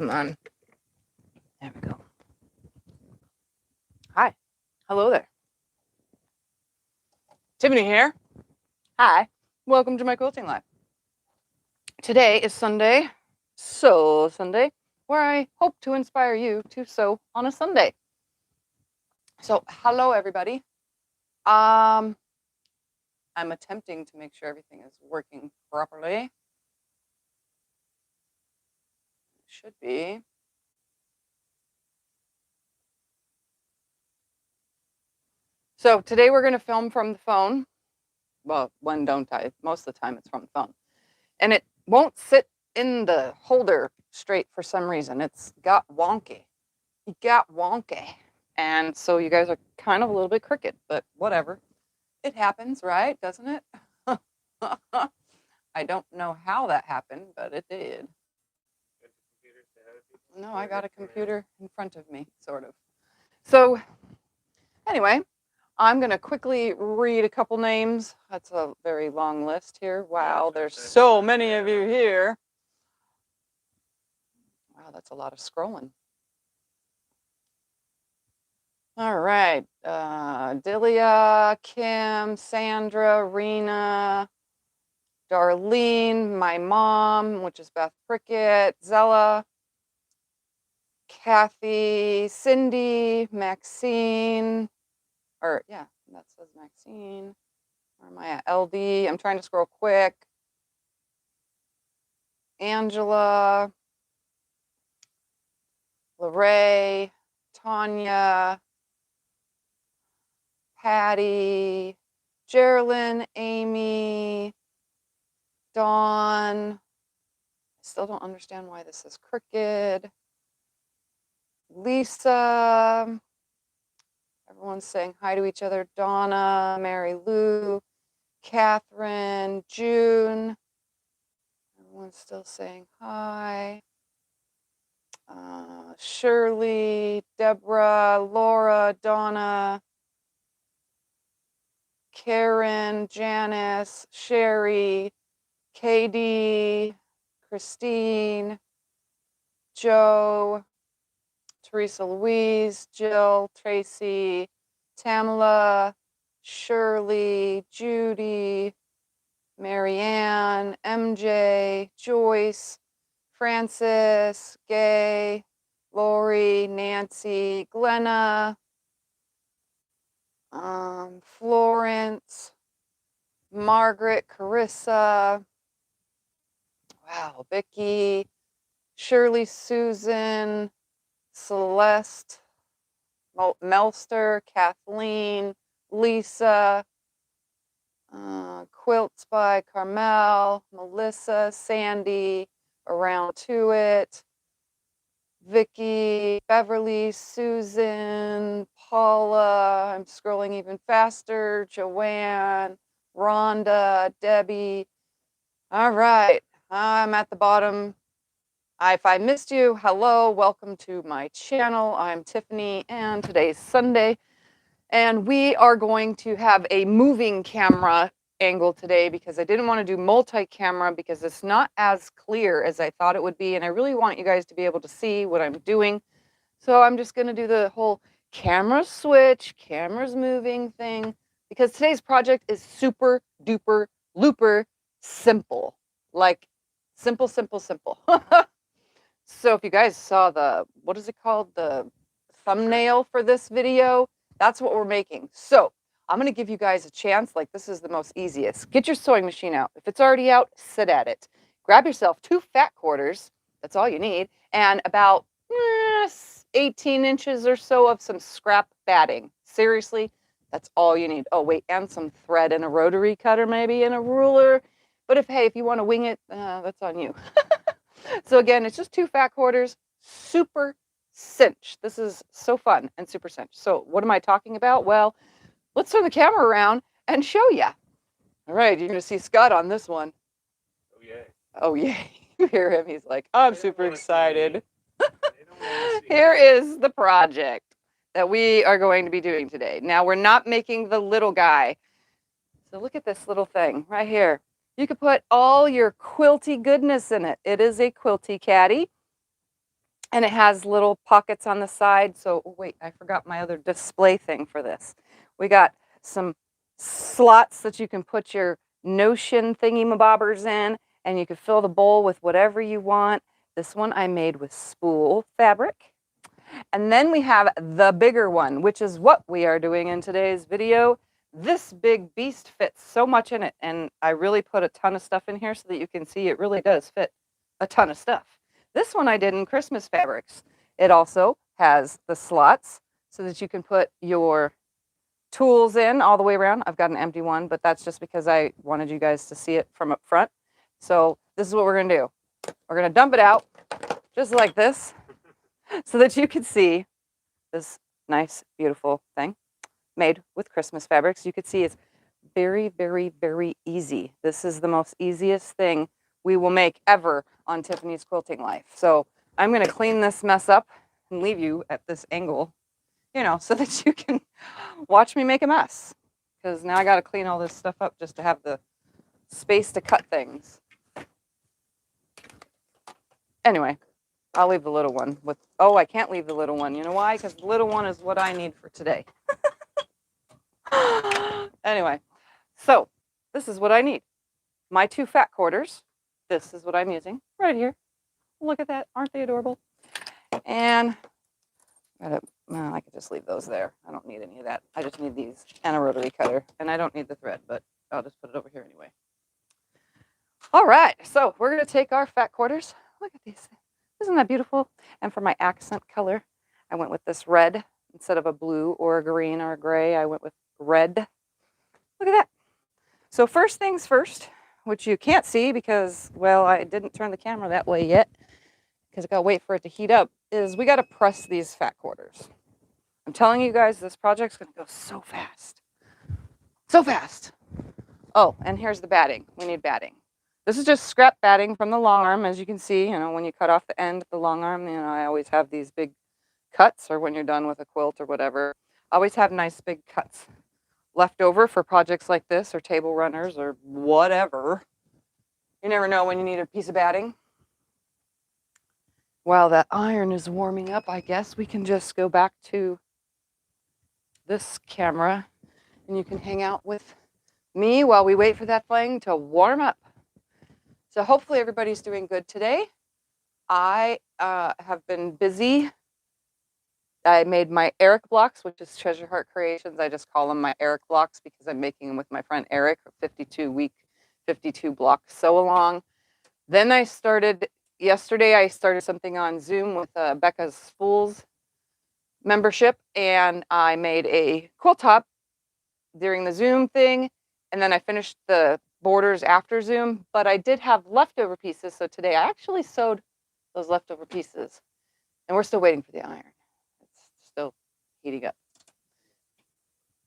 Come on. There we go. Hi. Hello there. Tiffany here. Hi. Welcome to my quilting life. Today is Sunday, Sunday, where I hope to inspire you to sew on a Sunday. So, hello everybody. I'm attempting to make sure everything is working properly. Should be. So today we're going to film from the phone. Well, when don't I? Most of the time it's from the phone. And it won't sit in the holder straight for some reason. It's got wonky. It got wonky. And so you guys are kind of a little bit crooked, but whatever. It happens, right? Doesn't it? I don't know how that happened, but it did. No, I got a computer in front of me, sort of. So anyway, I'm going to quickly read a couple names. That's a very long list here. Wow, there's so many of you here. Wow, that's a lot of scrolling. All right. Delia, Kim, Sandra, Rena, Darlene, my mom, which is Beth Prickett, Zella, Kathy, Cindy, Maxine, or yeah, that says Maxine. Where am I at? LD. I'm trying to scroll quick. Angela, Lorraine, Tanya, Patty, Geraldine, Amy, Dawn. I still don't understand why this is crooked. Lisa. Everyone's saying hi to each other. Donna, Mary Lou, Catherine, June. Everyone's still saying hi. Shirley, Deborah, Laura, Donna, Karen, Janice, Sherry, Katie, Christine, Joe, Teresa Louise, Jill, Tracy, Tamala, Shirley, Judy, Marianne, MJ, Joyce, Francis, Gay, Lori, Nancy, Glenna, Florence, Margaret, Carissa, wow, Vicky, Shirley, Susan, Celeste, Melster, Kathleen, Lisa, Quilts by Carmel, Melissa, Sandy, Around to It, Vicky, Beverly, Susan, Paula, I'm scrolling even faster, Joanne, Rhonda, Debbie. All right, I'm at the bottom. If I missed you, hello, welcome to my channel. I'm Tiffany, and today's Sunday, and we are going to have a moving camera angle today because I didn't want to do multi-camera because it's not as clear as I thought it would be, and I really want you guys to be able to see what I'm doing. So I'm just going to do the whole camera switch, cameras moving thing, because today's project is super duper looper simple. Like simple, simple, simple. So if you guys saw the, what is it called? The thumbnail for this video, that's what we're making. So I'm going to give you guys a chance. Like, this is the most easiest. Get your sewing machine out. If it's already out, sit at it. Grab yourself 2 fat quarters. That's all you need. And about 18 inches or so of some scrap batting. Seriously, that's all you need. Oh, wait, and some thread and a rotary cutter maybe and a ruler. But if you want to wing it, that's on you. So again, it's just 2 fat quarters, super cinch. This is so fun and super cinch. So what am I talking about? Well, let's turn the camera around and show you. All right, you're going to see Scott on this one. Oh, yay. Oh, yay. You hear him. He's like, I'm super excited. Here is the project that we are going to be doing today. Now, we're not making the little guy. So look at this little thing right here. You could put all your quilty goodness in it. It is a Quilty Caddy. And it has little pockets on the side. So wait, I forgot my other display thing for this. We got some slots that you can put your Notion thingy-mabobbers in, and you can fill the bowl with whatever you want. This one I made with spool fabric. And then we have the bigger one, which is what we are doing in today's video. This big beast fits so much in it, and I really put a ton of stuff in here so that you can see it really does fit a ton of stuff. This one I did in Christmas fabrics. It also has the slots so that you can put your tools in all the way around. I've got an empty one, but that's just because I wanted you guys to see it from up front. So this is what we're gonna do. We're gonna dump it out just like this so that you can see this nice, beautiful thing made with Christmas fabrics. You can see it's very, very, very easy. This is the most easiest thing we will make ever on Tiffany's Quilting Life. So I'm gonna clean this mess up and leave you at this angle, you know, so that you can watch me make a mess. Because now I gotta clean all this stuff up just to have the space to cut things. Anyway, I'll leave the little one with, oh, I can't leave the little one. You know why? Because the little one is what I need for today. Anyway, so this is what I need. My 2 fat quarters. This is what I'm using right here. Look at that. Aren't they adorable? And I could just leave those there. I don't need any of that. I just need these and a rotary cutter. And I don't need the thread, but I'll just put it over here anyway. All right, so we're going to take our fat quarters. Look at these. Isn't that beautiful? And for my accent color, I went with this red. Instead of a blue or a green or a gray, I went with red. Look at that. So first things first, which you can't see because, well, I didn't turn the camera that way yet because I got to wait for it to heat up, is we got to press these fat quarters. I'm telling you guys, this project's going to go so fast. So fast. Oh, and here's the batting. We need batting. This is just scrap batting from the long arm. As you can see, you know, when you cut off the end of the long arm, you know, I always have these big cuts, or when you're done with a quilt or whatever, I always have nice big cuts left over for projects like this or table runners or whatever. You never know when you need a piece of batting. While that iron is warming up, I guess we can just go back to this camera and you can hang out with me while we wait for that thing to warm up. So hopefully everybody's doing good today. I have been busy. I made my Eric blocks, which is Treasure Heart Creations. I just call them my Eric blocks because I'm making them with my friend Eric, a 52-week, 52-block sew-along. Then I started, yesterday I started something on Zoom with Becca's Spools membership, and I made a quilt top during the Zoom thing, and then I finished the borders after Zoom, but I did have leftover pieces, so today I actually sewed those leftover pieces, and we're still waiting for the iron. It's still heating up.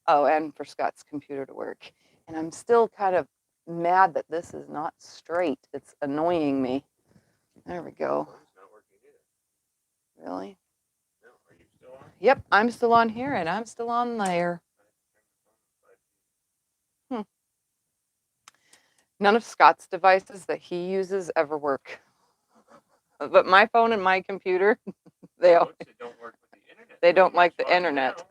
Oh, and for Scott's computer to work. And I'm still kind of mad that this is not straight. It's annoying me. There we go. It's not working either. Really? No, are you still on? Yep, I'm still on here and I'm still on there. None of Scott's devices that he uses ever work. But my phone and my computer, they don't work with the internet. They don't like the internet.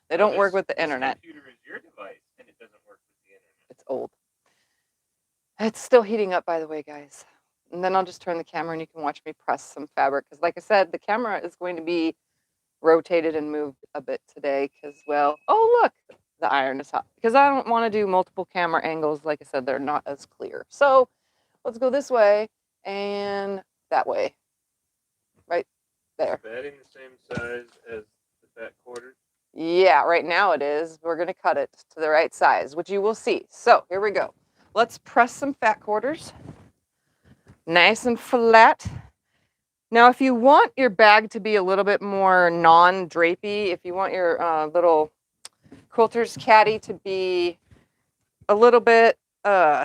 They don't work with the internet. This computer is your device and it doesn't work with the internet. It's old. It's still heating up, by the way, guys. And then I'll just turn the camera and you can watch me press some fabric. Because like I said, the camera is going to be rotated and moved a bit today because, well, oh, look, the iron is hot. Because I don't want to do multiple camera angles. Like I said, they're not as clear. So let's go this way and that way. Right there. Is batting the same size as the fat quarters? Yeah, right now it is. We're going to cut it to the right size, which you will see. So here we go. Let's press some fat quarters. Nice and flat. Now, if you want your bag to be a little bit more non-drapey, if you want your little quilter's caddy to be a little bit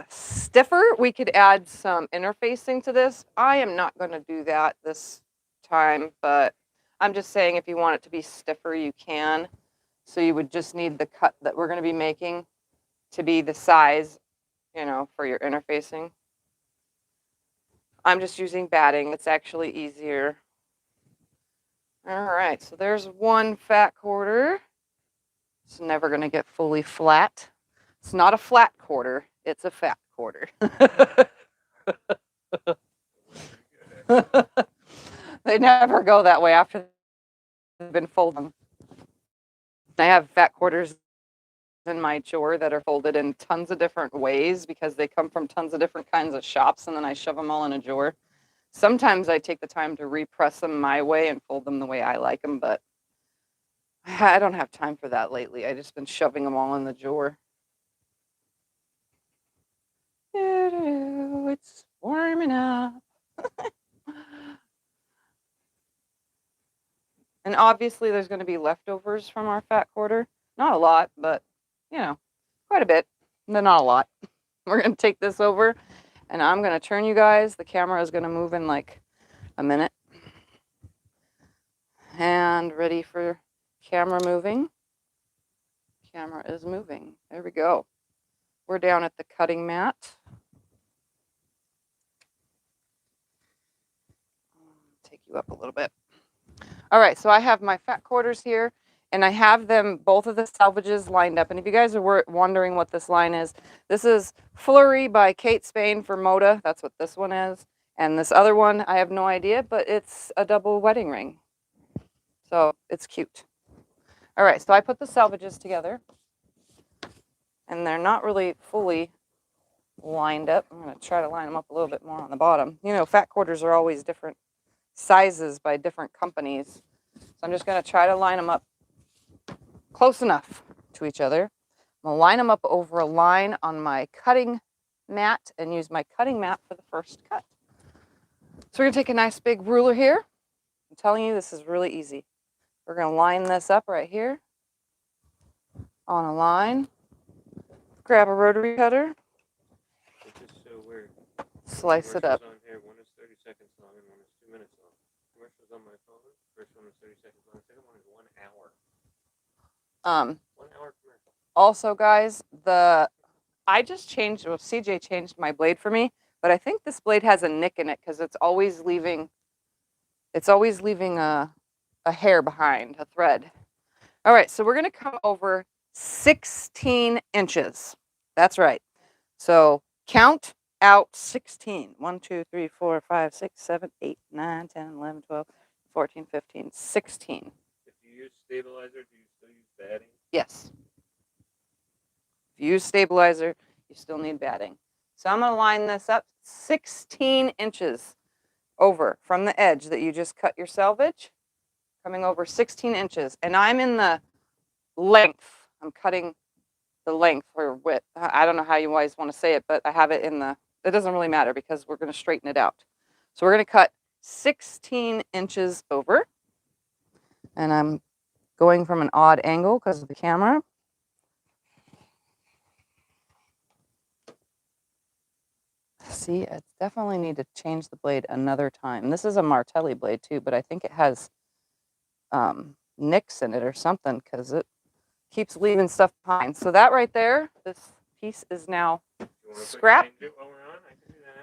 stiffer, we could add some interfacing to this. I am not going to do that this time, but I'm just saying if you want it to be stiffer, you can. So you would just need the cut that we're going to be making to be the size, you know, for your interfacing. I'm just using batting. It's actually easier. All right, so there's one fat quarter. It's never going to get fully flat. It's not a flat quarter, it's a fat quarter. They never go that way after they've been folded. I have fat quarters in my drawer that are folded in tons of different ways because they come from tons of different kinds of shops, and then I shove them all in a drawer. Sometimes I take the time to repress them my way and fold them the way I like them, but I don't have time for that lately. I've just been shoving them all in the drawer. It's warming up. And obviously there's going to be leftovers from our fat quarter. Not a lot, but, you know, quite a bit. Not a lot. We're going to take this over, and I'm going to turn you guys. The camera is going to move in like a minute. And ready for camera moving. Camera is moving. There we go. We're down at the cutting mat. Take you up a little bit. All right, so I have my fat quarters here, and I have them, both of the salvages lined up. And if you guys are wondering what this line is, this is Flurry by Kate Spain for Moda. That's what this one is. And this other one, I have no idea, but it's a double wedding ring. So it's cute. All right, so I put the salvages together, and they're not really fully lined up. I'm going to try to line them up a little bit more on the bottom. You know, fat quarters are always different sizes by different companies. So I'm just going to try to line them up close enough to each other. I'm going to line them up over a line on my cutting mat and use my cutting mat for the first cut. So we're going to take a nice big ruler here. I'm telling you, this is really easy. We're going to line this up right here on a line. Grab a rotary cutter. It's just so weird. Slice it up. On here, one is 30 seconds long and one is 2 minutes long. Commercials on my phone. First one is 30 seconds long. Second one is 1 hour. 1 hour commercial. Also, guys, I just changed. Well, CJ changed my blade for me, but I think this blade has a nick in it because it's always leaving. It's always leaving a hair behind, a thread. All right, so we're gonna come over 16 inches. That's right. So count out 16. 1, 2, 3, 4, 5, 6, 7, 8, 9, 10, 11, 12, 14, 15, 16. If you use stabilizer, do you still use batting? Yes. If you use stabilizer, you still need batting. So I'm going to line this up 16 inches over from the edge that you just cut your selvage, coming over 16 inches. And I'm in the length. I'm cutting the length or width. I don't know how you guys want to say it, but I have it in the, it doesn't really matter because we're going to straighten it out. So we're going to cut 16 inches over. And I'm going from an odd angle because of the camera. See, I definitely need to change the blade another time. This is a Martelli blade too, but I think it has nicks in it or something because it keeps leaving stuff behind. So that right there, this piece is now scrap.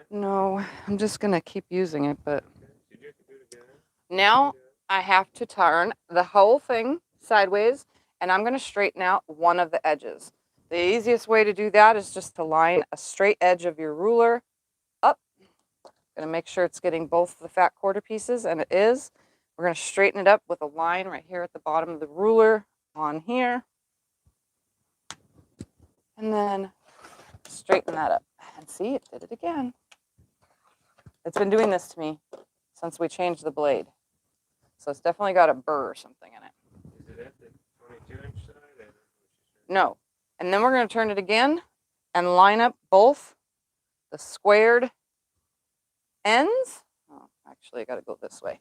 No, I'm just gonna keep using it, but now I have to turn the whole thing sideways, and I'm gonna straighten out one of the edges. The easiest way to do that is just to line a straight edge of your ruler up. Gonna make sure it's getting both the fat quarter pieces, and it is. We're gonna straighten it up with a line right here at the bottom of the ruler on here. And then straighten that up. And see, it did it again. It's been doing this to me since we changed the blade. So it's definitely got a burr or something in it. Is it at the 22-inch side? No. And then we're going to turn it again and line up both the squared ends. Oh, actually, I got to go this way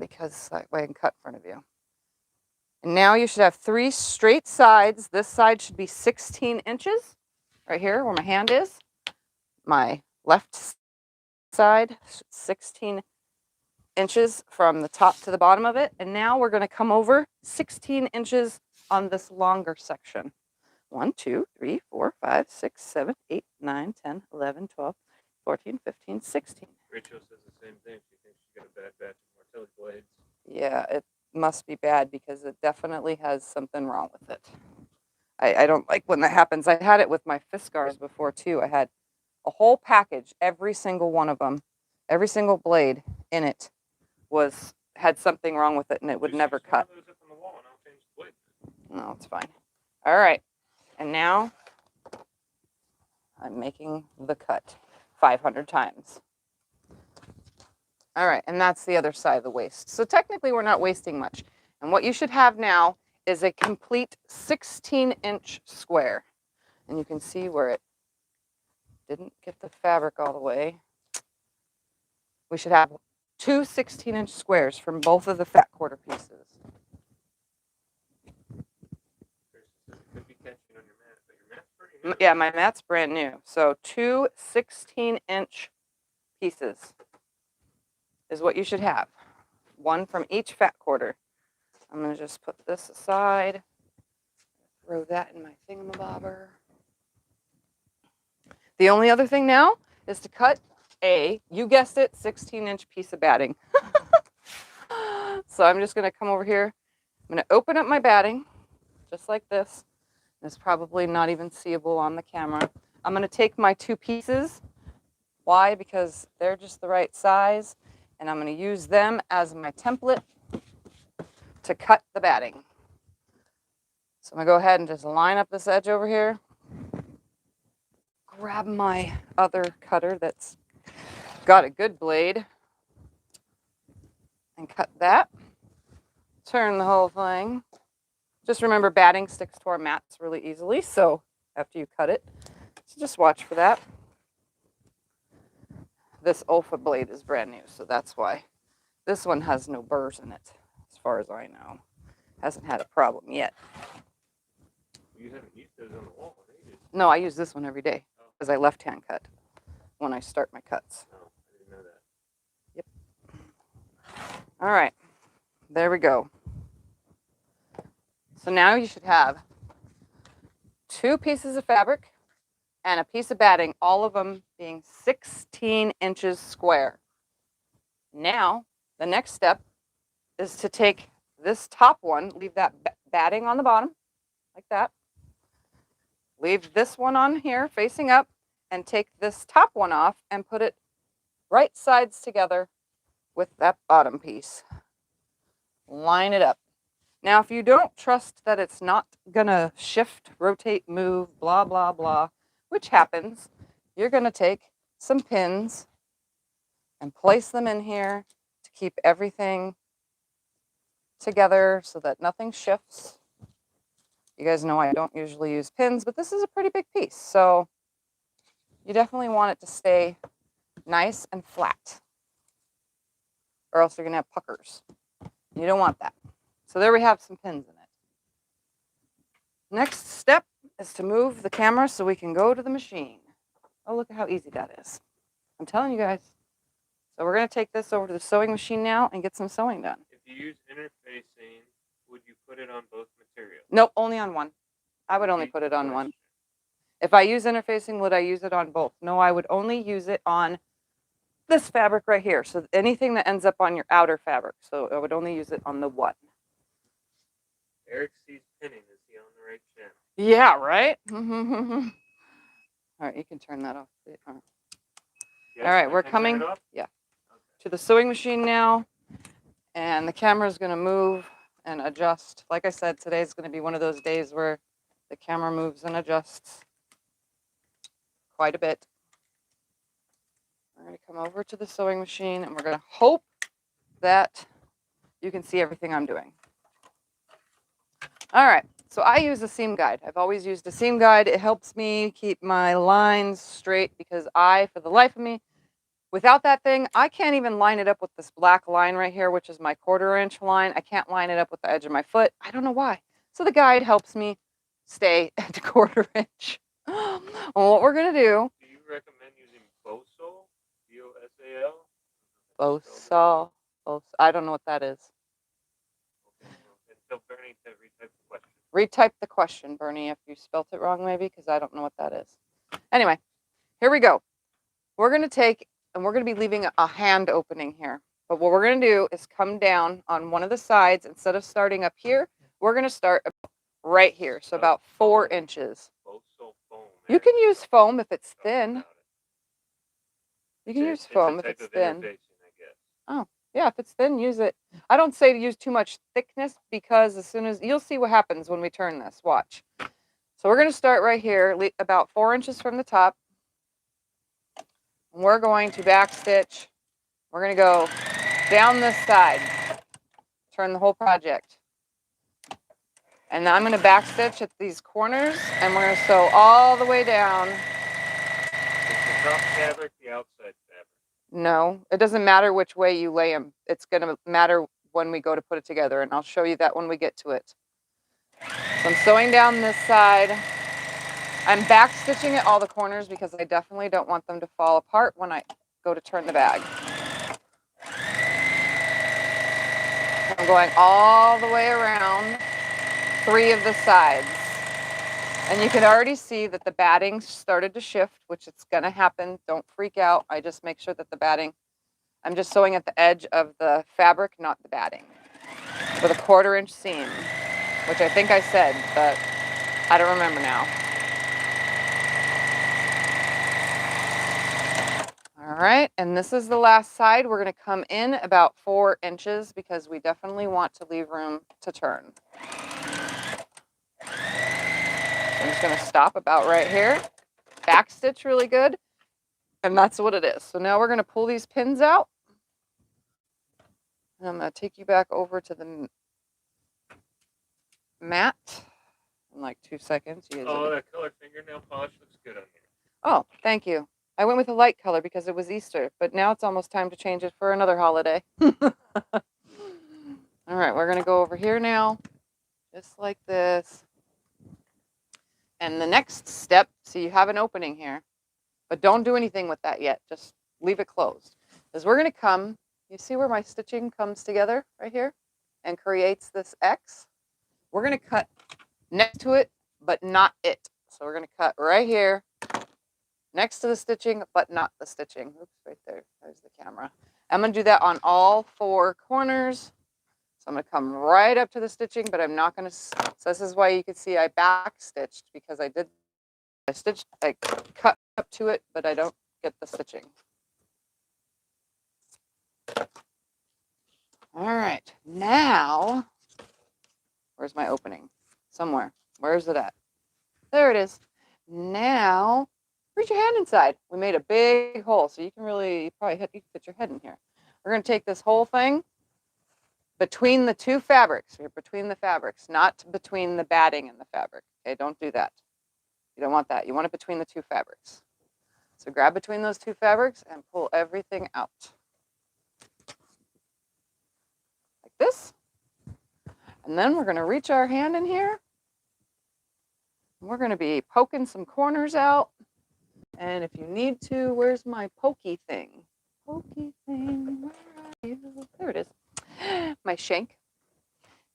because that way I can cut in front of you. And now you should have 3 straight sides. This side should be 16 inches right here where my hand is. My left side, 16 inches from the top to the bottom of it. And now we're going to come over 16 inches on this longer section. 1, 2, 3, 4, 5, 6, 7, 8, 9, 10, 11, 12, 14, 15, 16. Rachel says the same thing. She thinks she got a bad batch of Martelli blades. Yeah, it must be bad because it definitely has something wrong with it. I don't like when that happens. I had it with my Fiskars before too. I had a whole package, every single one of them, every single blade in it had something wrong with it and it would never cut. No, it's fine. All right, and now I'm making the cut 500 times. All right, and that's the other side of the waist. So technically we're not wasting much. And what you should have now is a complete 16-inch square. And you can see where it didn't get the fabric all the way. We should have two 16-inch squares from both of the fat quarter pieces. Yeah, my mat's brand new. So two 16-inch pieces is what you should have. One from each fat quarter. I'm going to just put this aside. Throw that in my thingamabobber. The only other thing now is to cut you guessed it, 16-inch piece of batting. So I'm just going to come over here. I'm going to open up my batting, just like this. It's probably not even seeable on the camera. I'm going to take my two pieces. Why? Because they're just the right size. And I'm going to use them as my template to cut the batting. So I'm going to go ahead and just line up this edge over here. Grab my other cutter that's got a good blade and cut that. Turn the whole thing. Just remember, batting sticks to our mats really easily, so after you cut it, so just watch for that. This Olfa blade is brand new, so that's why. This one has no burrs in it, as far as I know. Hasn't had a problem yet. You haven't used those on the wall, have you? No, I use this one every day because I left-hand cut when I start my cuts. Oh, I didn't know that. Yep. All right, there we go. So now you should have two pieces of fabric and a piece of batting, all of them being 16 inches square. Now, the next step is to take this top one, leave that batting on the bottom, like that. Leave this one on here facing up and take this top one off and put it right sides together with that bottom piece. Line it up. Now, if you don't trust that it's not gonna shift, rotate, move, blah, blah, blah, which happens, you're gonna take some pins and place them in here to keep everything together so that nothing shifts. You guys know I don't usually use pins, but this is a pretty big piece, so you definitely want it to stay nice and flat, or else you're gonna have puckers. You don't want that. So there we have some pins in it. Next step is to move the camera so we can go to the machine. Oh, look at how easy that is. I'm telling you guys. So we're going to take this over to the sewing machine now and get some sewing done. If you use interfacing, would you put it on both materials? Nope, only on one. I would only put it on one. If I use interfacing, would I use it on both? No, I would only use it on this fabric right here. So anything that ends up on your outer fabric. So I would only use it on the one. Eric sees pinning. Is he on the right channel? Yeah, right? All right, you can turn that off. Yes, all right, we're coming to the sewing machine now. And the camera is going to move and adjust. Like I said, today is going to be one of those days where the camera moves and adjusts quite a bit. We're going to come over to the sewing machine and we're going to hope that you can see everything I'm doing. All right, so I use a seam guide. I've always used a seam guide. It helps me keep my lines straight because for the life of me, without that thing, I can't even line it up with this black line right here, which is my 1/4 inch line. I can't line it up with the edge of my foot. I don't know why. So the guide helps me stay at 1/4 inch. Well, what we're going to do. Do you recommend using Bosal? B-O-S-A-L? Bosal. I don't know what that is. Okay, well, tell Bernie to retype the question. Retype the question, Bernie, if you spelt it wrong, maybe, because I don't know what that is. Anyway, here we go. We're going to take, and we're going to be leaving a hand opening here. But what we're going to do is come down on one of the sides. Instead of starting up here, we're going to start right here. So about 4 inches. You can use foam if it's thin. You can use foam if it's thin. Oh, yeah, if it's thin, use it. I don't say to use too much thickness because as soon as you'll see what happens when we turn this. Watch. So we're going to start right here, about 4 inches from the top. And we're going to back stitch. We're going to go down this side. Turn the whole project. And now I'm going to back stitch at these corners and we're going to sew all the way down. Is the top fabric the outside fabric? No, it doesn't matter which way you lay them. It's going to matter when we go to put it together, and I'll show you that when we get to it. So I'm sewing down this side. I'm back stitching at all the corners because I definitely don't want them to fall apart when I go to turn the bag. I'm going all the way around 3 of the sides. And you can already see that the batting started to shift, which it's going to happen. Don't freak out. I just make sure that the batting, I'm just sewing at the edge of the fabric, not the batting, with a 1/4 inch seam, which I think I said, but I don't remember now. All right, and this is the last side. We're going to come in about 4 inches because we definitely want to leave room to turn. I'm just going to stop about right here, back stitch really good, and that's what it is. So now we're going to pull these pins out. And I'm going to take you back over to the mat in like 2 seconds. Oh, that color fingernail polish looks good on here. Oh, thank you. I went with a light color because it was Easter, but now it's almost time to change it for another holiday. All right, we're going to go over here now, just like this. And the next step, so you have an opening here, but don't do anything with that yet. Just leave it closed. Because we're going to come, you see where my stitching comes together right here and creates this X? We're going to cut next to it, but not it. So we're going to cut right here next to the stitching, but not the stitching. Oops, right there. There's the camera. I'm going to do that on all 4 corners. So I'm going to come right up to the stitching, but I'm not going to. So this is why you can see I back stitched because I cut up to it, but I don't get the stitching. All right, now, where's my opening? Somewhere. Where's it at? There it is. Now, reach your hand inside. We made a big hole, so you can really, you can fit your head in here. We're going to take this whole thing between the 2 fabrics. Here, between the fabrics, not between the batting and the fabric. Okay, don't do that. You don't want that. You want it between the 2 fabrics. So grab between those 2 fabrics and pull everything out. Like this. And then we're going to reach our hand in here. We're going to be poking some corners out. And if you need to, where's my pokey thing? Pokey thing, where are you? There it is. My shank.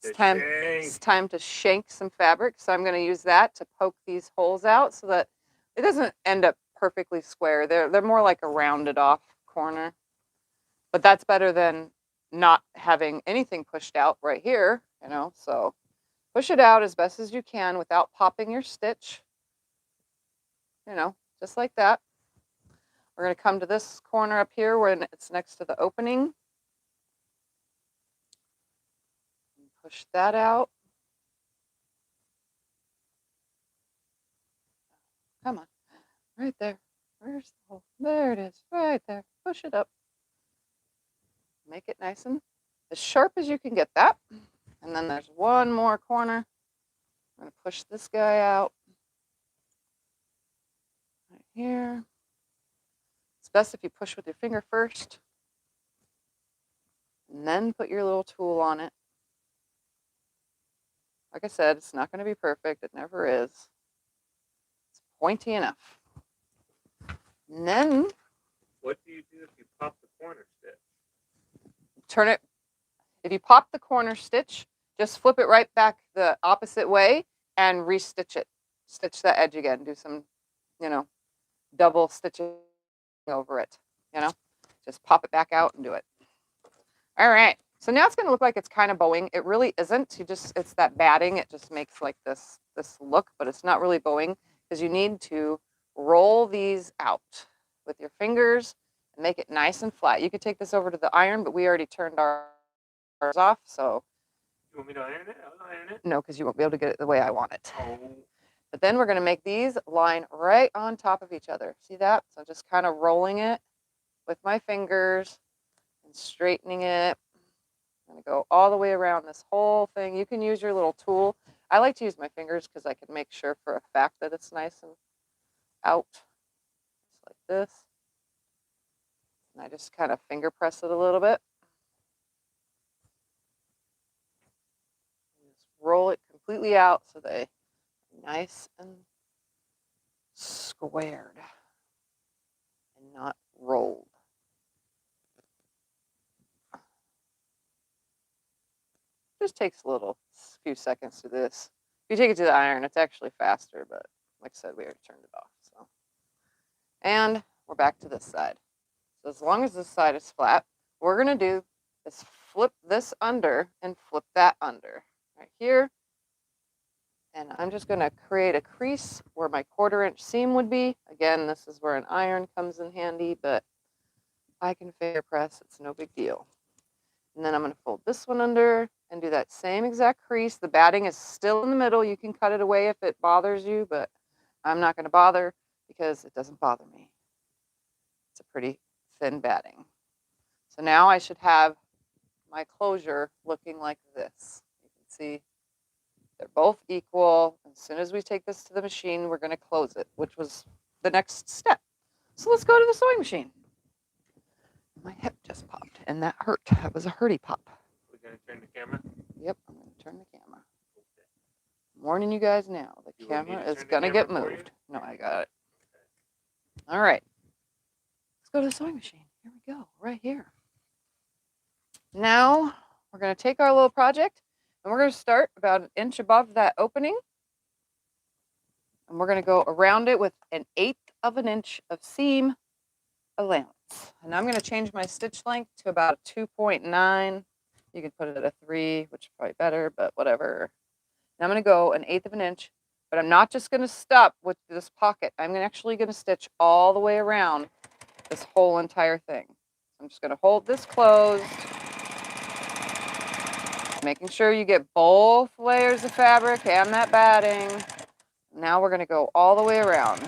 It's time to shank some fabric. So I'm going to use that to poke these holes out so that it doesn't end up perfectly square. They're more like a rounded off corner. But that's better than not having anything pushed out right here, you know. So push it out as best as you can without popping your stitch. You know, just like that. We're going to come to this corner up here where it's next to the opening. Push that out. Come on. Right there. Where's the hole? There it is. Right there. Push it up. Make it nice and as sharp as you can get that. And then there's one more corner. I'm going to push this guy out. Right here. It's best if you push with your finger first. And then put your little tool on it. Like I said, it's not going to be perfect. It never is. It's pointy enough. And then, what do you do if you pop the corner stitch? Turn it. If you pop the corner stitch, just flip it right back the opposite way and restitch it. Stitch that edge again. Do some, you know, double stitching over it. You know, just pop it back out and do it. All right. So now it's going to look like it's kind of bowing. It really isn't. It's that batting. It just makes like this look, but it's not really bowing because you need to roll these out with your fingers and make it nice and flat. You could take this over to the iron, but we already turned ours off. So You want me to iron it? I'll iron it. no, because you won't be able to get it the way I want it. Oh. But then we're going to make these line right on top of each other. See that? So just kind of rolling it with my fingers and straightening it. I'm going to go all the way around this whole thing. You can use your little tool. I like to use my fingers because I can make sure for a fact that it's nice and out. Just like this. And I just kind of finger press it a little bit. Just roll it completely out so they are nice and squared and not rolled. Just takes a few seconds to this. If you take it to the iron, it's actually faster, but like I said, we already turned it off. So, and we're back to this side. So as long as this side is flat, what we're gonna do is flip this under and flip that under right here. And I'm just gonna create a crease where my 1/4 inch seam would be. Again, this is where an iron comes in handy, but I can finger press, it's no big deal. And then I'm going to fold this one under and do that same exact crease. The batting is still in the middle. You can cut it away if it bothers you, but I'm not going to bother because it doesn't bother me. It's a pretty thin batting. So now I should have my closure looking like this. You can see they're both equal. As soon as we take this to the machine, we're going to close it, which was the next step. So let's go to the sewing machine. My hip just popped, and that hurt. That was a hurty pop. We're going to turn the camera? Yep, I'm going to turn the camera. Okay. I'm warning you guys now. The camera is going to get moved. No, I got it. Okay. All right. Let's go to the sewing machine. Here we go, right here. Now, we're going to take our little project, and we're going to start about 1 inch above that opening. And we're going to go around it with 1/8 of an inch of seam allowance. And I'm going to change my stitch length to about 2.9. You could put it at a 3, which is probably better, but whatever. And I'm going to go 1/8 of an inch, but I'm not just going to stop with this pocket. I'm actually going to stitch all the way around this whole entire thing. I'm just going to hold this closed, making sure you get both layers of fabric and that batting. Now we're going to go all the way around.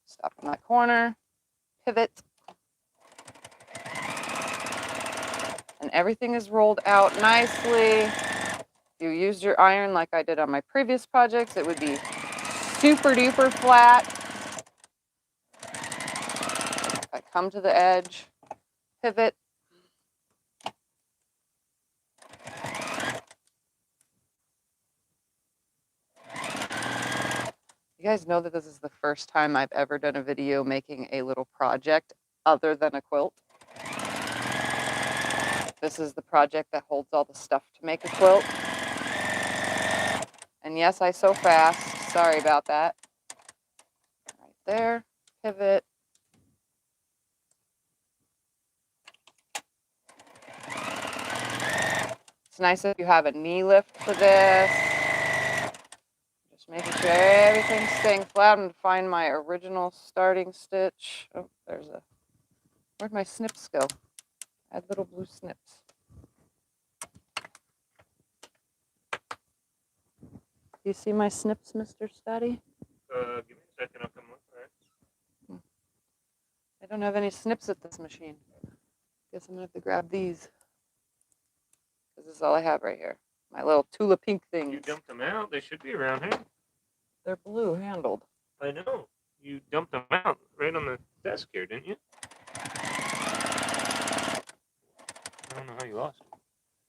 Stop in that corner, pivot, and everything is rolled out nicely. If you used your iron like I did on my previous projects, it would be super duper flat. I come to the edge, pivot. You guys know that this is the first time I've ever done a video making a little project other than a quilt. This is the project that holds all the stuff to make a quilt. And yes, I sew fast. Sorry about that. Right there, pivot. It's nice if you have a knee lift for this. Just making sure everything's staying flat. I'm going to find my original starting stitch. Oh, where'd my snips go? I had little blue snips. Do you see my snips, Mr. Steady? Give me a second, I'll come look. All right. I don't have any snips at this machine. Guess I'm gonna have to grab these. Because this is all I have right here. My little Tula pink things. You dumped them out. They should be around here. They're blue handled. I know. You dumped them out right on the desk here, didn't you? I don't know how you lost them.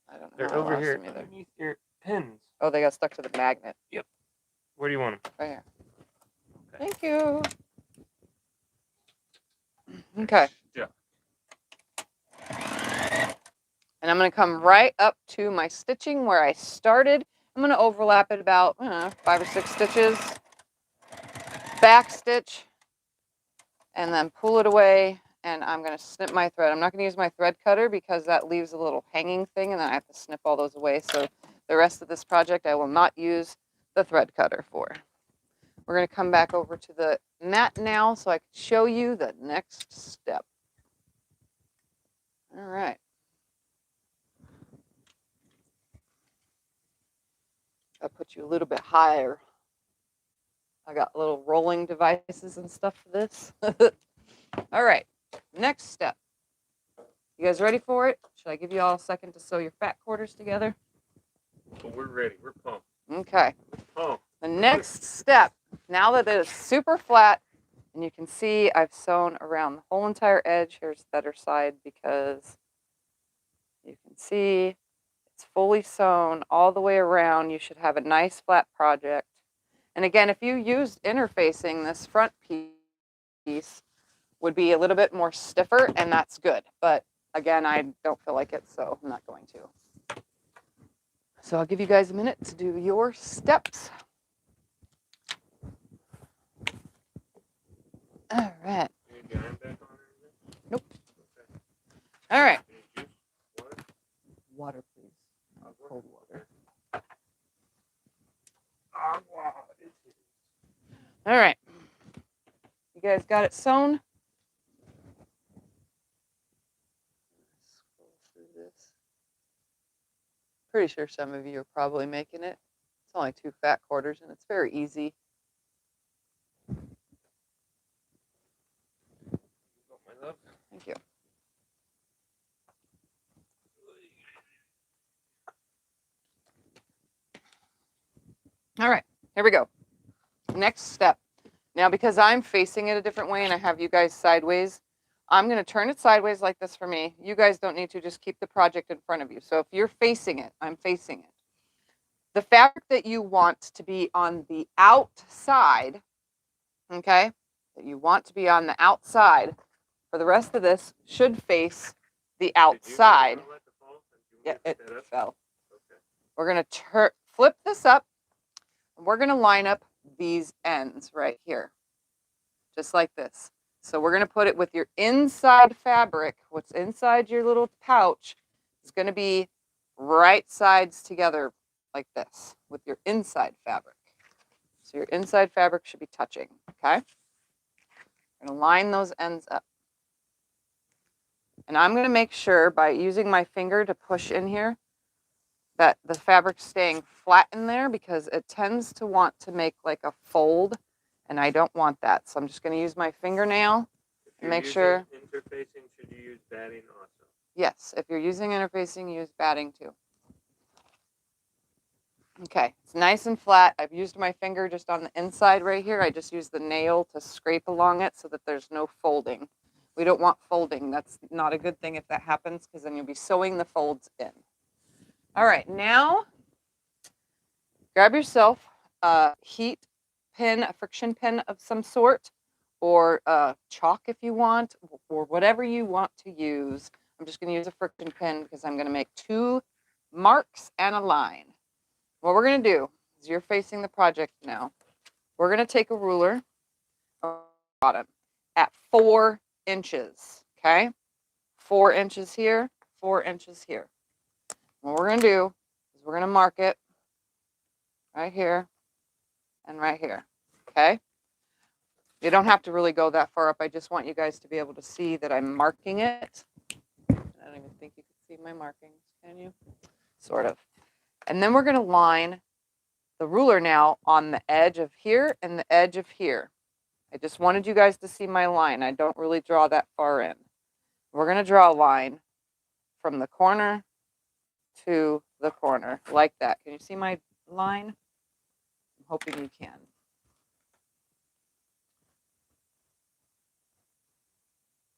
I don't know. They're over here underneath your pins. Oh, they got stuck to the magnet. Yep. Where do you want them? Right here. Okay. Thank you. Okay. Yeah. And I'm going to come right up to my stitching where I started. I'm going to overlap it about 5 or 6 stitches. Back stitch. And then pull it away and I'm going to snip my thread. I'm not going to use my thread cutter because that leaves a little hanging thing and then I have to snip all those away. So the rest of this project I will not use the thread cutter for. We're going to come back over to the mat now so I can show you the next step. All right. I'll put you a little bit higher. I got little rolling devices and stuff for this. All right, next step. You guys ready for it? Should I give you all a second to sew your fat quarters together? Well, we're ready. We're pumped. Okay. Oh. The next step, now that it is super flat, and you can see I've sewn around the whole entire edge. Here's the other side because you can see it's fully sewn all the way around. You should have a nice flat project. And again, if you used interfacing, this front piece would be a little bit more stiffer, and that's good. But again, I don't feel like it, so I'm not going to. So I'll give you guys a minute to do your steps. All right. Nope. All right. Water, please. Cold water. All right. You guys got it sewn? Scroll through this. Pretty sure some of you are probably making it. It's only 2 fat quarters and it's very easy. Thank you. All right, here we go. Next step. Now, because I'm facing it a different way and I have you guys sideways, I'm going to turn it sideways like this for me. You guys don't need to, just keep the project in front of you. So if you're facing it, I'm facing it. The fabric that you want to be on the outside, okay, that you want to be on the outside for the rest of this should face the outside. Yeah, it fell. Okay. We're going to flip this up. And we're going to line up these ends right here, just like this. So we're going to put it with your inside fabric. What's inside your little pouch is going to be right sides together like this with your inside fabric. So your inside fabric should be touching, okay? We're going to line those ends up. And I'm going to make sure by using my finger to push in here that the fabric's staying flat in there because it tends to want to make like a fold, and I don't want that. So I'm just going to use my fingernail and make sure. Interfacing, should you use batting also? Yes, if you're using interfacing, use batting too. Okay, it's nice and flat. I've used my finger just on the inside right here. I just use the nail to scrape along it so that there's no folding. We don't want folding. That's not a good thing if that happens because then you'll be sewing the folds in. All right, now grab yourself a heat pin, a friction pin of some sort, or chalk if you want, or whatever you want to use. I'm just going to use a friction pin because I'm going to make 2 marks and a line. What we're going to do is you're facing the project now. We're going to take a ruler bottom at 4 inches, okay? 4 inches here, 4 inches here. What we're going to do is we're going to mark it right here and right here, okay? You don't have to really go that far up. I just want you guys to be able to see that I'm marking it. I don't even think you can see my markings, can you? Sort of. And then we're going to line the ruler now on the edge of here and the edge of here. I just wanted you guys to see my line. I don't really draw that far in. We're going to draw a line from the corner to the corner like that. Can you see my line? I'm hoping you can.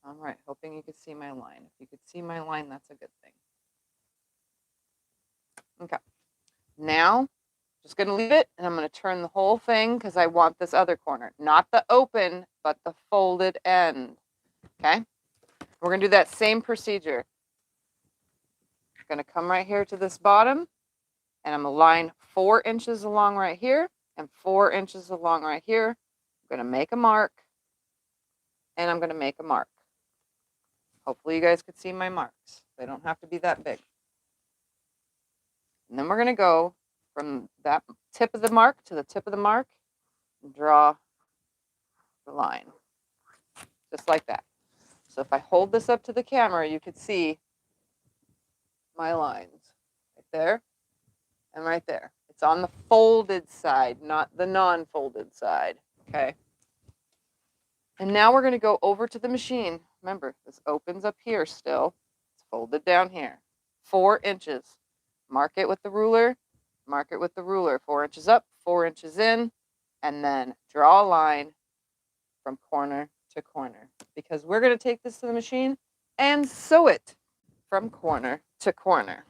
All right, hoping you could see my line. If you could see my line, that's a good thing. Okay, now just going to leave it, and I'm going to turn the whole thing because I want this other corner. Not the open, but the folded end. Okay, we're going to do that same procedure. I'm going to come right here to this bottom, and I'm going to line 4 inches along right here and 4 inches along right here. I'm going to make a mark, and I'm going to make a mark. Hopefully you guys could see my marks. They don't have to be that big. And then we're going to go from that tip of the mark to the tip of the mark and draw the line. Just like that. So if I hold this up to the camera, you could see my lines right there and right there. It's on the folded side, not the non-folded side. Okay. And now we're going to go over to the machine. Remember, this opens up here still. It's folded down here. 4 inches. Mark it with the ruler. Mark it with the ruler. 4 inches up, 4 inches in, and then draw a line from corner to corner. Because we're going to take this to the machine and sew it from corner to corner.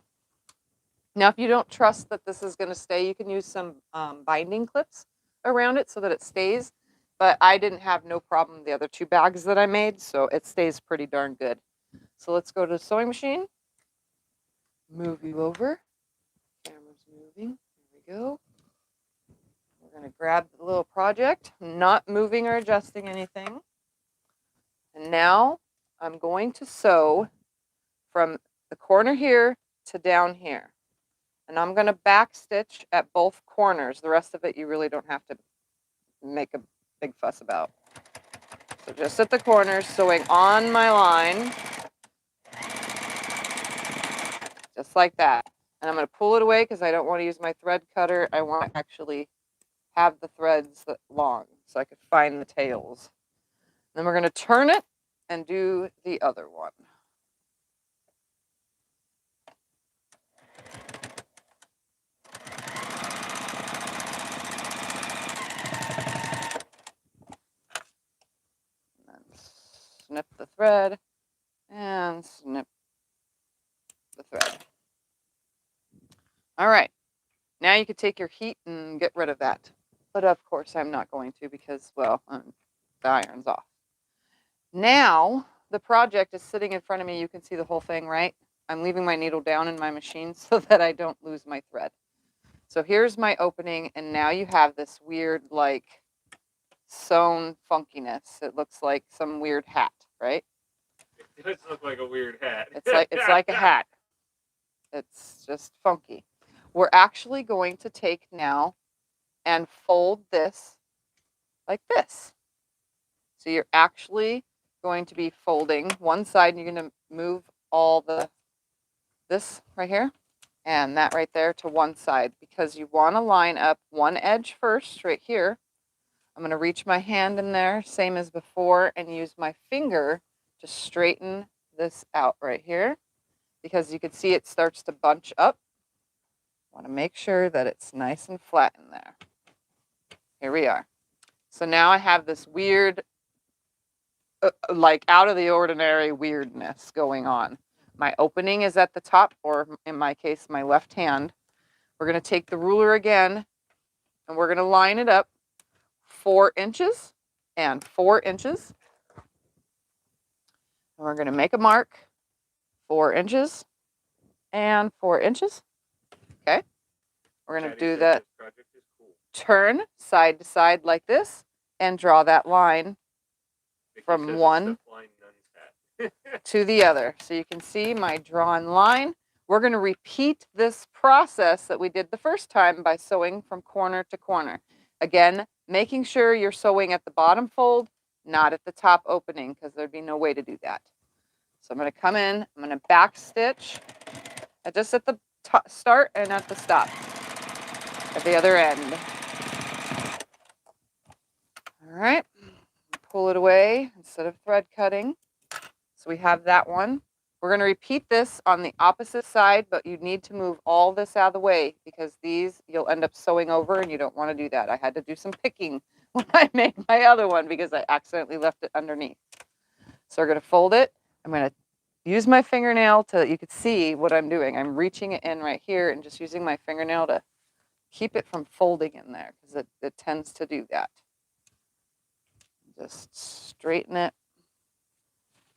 Now, if you don't trust that this is going to stay, you can use some binding clips around it so that it stays. But I didn't have no problem with the other 2 bags that I made, so it stays pretty darn good. So let's go to the sewing machine. Move you over. Camera's moving. Here we go. We're going to grab the little project, not moving or adjusting anything. And now I'm going to sew from the corner here to down here. And I'm going to back stitch at both corners. The rest of it you really don't have to make a big fuss about. So just at the corners, sewing on my line, just like that. And I'm going to pull it away because I don't want to use my thread cutter. I want to actually have the threads long so I could find the tails. Then we're going to turn it and do the other one. And then snip the thread and snip the thread. All right. Now you could take your heat and get rid of that. But of course I'm not going to because, well, the iron's off. Now the project is sitting in front of me. You can see the whole thing, right? I'm leaving my needle down in my machine so that I don't lose my thread. So here's my opening, and now you have this weird, like, sewn funkiness. It looks like some weird hat, right? It does look like a weird hat. It's like a hat. It's just funky. We're actually going to take now and fold this like this. So you're actually going to be folding one side, and you're going to move all this right here and that right there to one side because you want to line up one edge first right here. I'm going to reach my hand in there, same as before, and use my finger to straighten this out right here because you can see it starts to bunch up. I want to make sure that it's nice and flat in there. Here we are. So now I have this weird, like out of the ordinary weirdness going on. My opening is at the top, or in my case, my left hand. We're going to take the ruler again, and we're going to line it up 4 inches and 4 inches. And we're going to make a mark 4 inches and 4 inches. Okay. We're going to do that. Turn side to side like this and draw that line from one to the other. So you can see my drawn line. We're going to repeat this process that we did the first time by sewing from corner to corner. Again, making sure you're sewing at the bottom fold, not at the top opening, because there'd be no way to do that. So I'm going to come in, I'm going to back stitch just at the start and at the stop at the other end. All right, pull it away instead of thread cutting. So we have that one. We're going to repeat this on the opposite side, but you need to move all this out of the way because these you'll end up sewing over and you don't want to do that. I had to do some picking when I made my other one because I accidentally left it underneath. So we're going to fold it. I'm going to use my fingernail to, you can see what I'm doing. I'm reaching it in right here and just using my fingernail to keep it from folding in there because it tends to do that. Just straighten it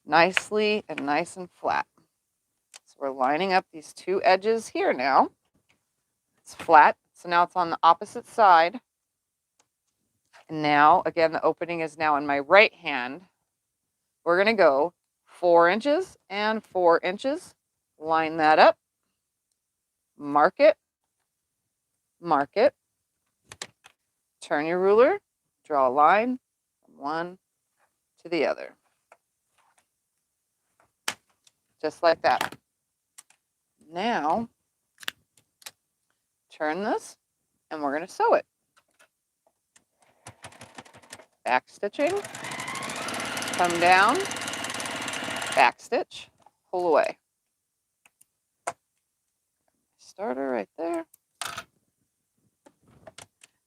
nicely and nice and flat. So we're lining up these 2 edges here now. It's flat, so now it's on the opposite side. And now, again, the opening is now in my right hand. We're going to go 4 inches and 4 inches. Line that up. Mark it. Mark it. Turn your ruler. Draw a line from one to the other. Just like that. Now, turn this and we're going to sew it. Back stitching. Come down. Back stitch. Pull away. Starter right there.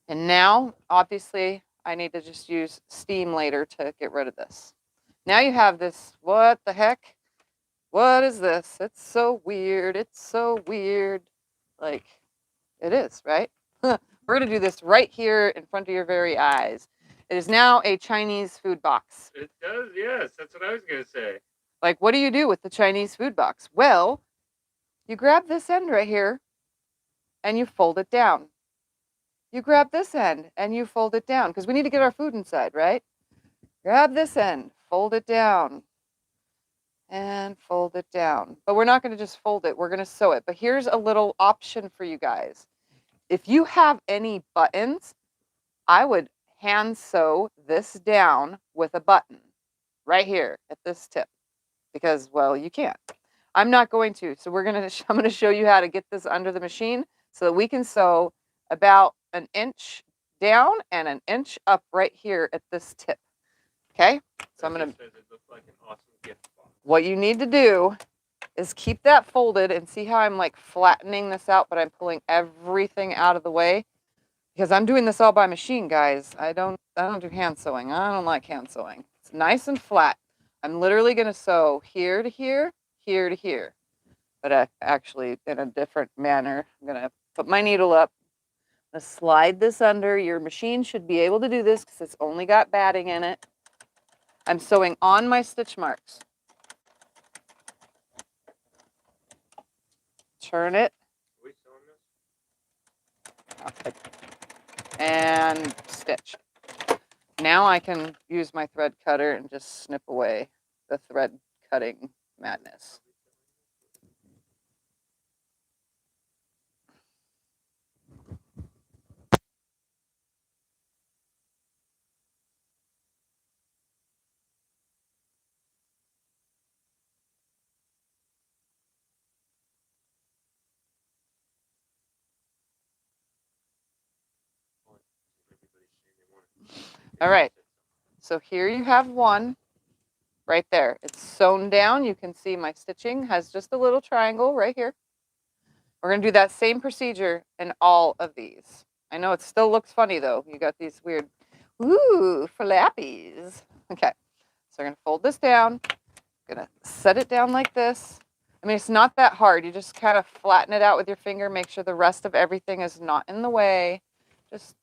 And now, obviously, I need to just use steam later to get rid of this. Now you have this, what the heck? What is this? It's so weird. It's so weird. Like, it is, right? We're going to do this right here in front of your very eyes. It is now a Chinese food box. It does, yes. That's what I was going to say. Like, what do you do with the Chinese food box? Well, you grab this end right here and you fold it down. You grab this end and you fold it down because we need to get our food inside, right? Grab this end, fold it down, and fold it down. But we're not going to just fold it. We're going to sew it. But here's a little option for you guys. If you have any buttons, I would hand sew this down with a button right here at this tip because, well, you can't. I'm not going to. So I'm going to show you how to get this under the machine so that we can sew about an inch down and an inch up right here at this tip. Okay? So I'm going to, like an awesome gift box. What you need to do is keep that folded and see how I'm like flattening this out, but I'm pulling everything out of the way because I'm doing this all by machine, guys. I don't do hand sewing. I don't like hand sewing. It's nice and flat. I'm literally going to sew here to here, here to here, but actually in a different manner. I'm going to put my needle up. I'm going to slide this under. Your machine should be able to do this because it's only got batting in it. I'm sewing on my stitch marks. Turn it. Are we sewing this? And stitch. Now I can use my thread cutter and just snip away the thread cutting madness. All right. So here you have one right there. It's sewn down. You can see my stitching has just a little triangle right here. We're going to do that same procedure in all of these. I know it still looks funny though. You got these weird, ooh, flappies. Okay. So we're going to fold this down. Going to set it down like this. I mean, it's not that hard. You just kind of flatten it out with your finger. Make sure the rest of everything is not in the way. Just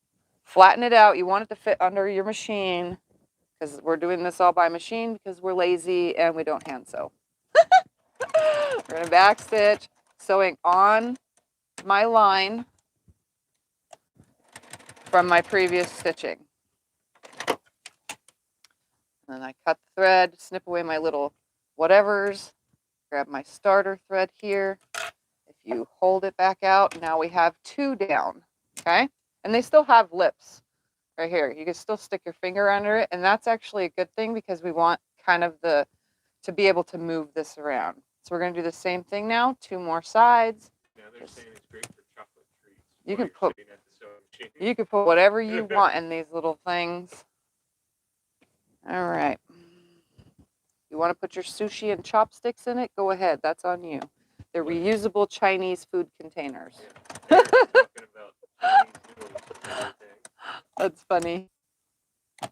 flatten it out. You want it to fit under your machine because we're doing this all by machine because we're lazy and we don't hand sew. We're going to back stitch, sewing on my line from my previous stitching. And then I cut the thread, snip away my little whatevers, grab my starter thread here. If you hold it back out, now we have 2 down, okay? And they still have lips right here. You can still stick your finger under it, and that's actually a good thing because we want kind of to be able to move this around. So we're going to do the same thing now, 2 more sides. Now they're saying it's great for chocolate treats. You You can put whatever you want in these little things. All right. You want to put your sushi and chopsticks in it? Go ahead. That's on you. They're reusable Chinese food containers. Yeah, talking about Chinese noodles and everything. That's funny. They're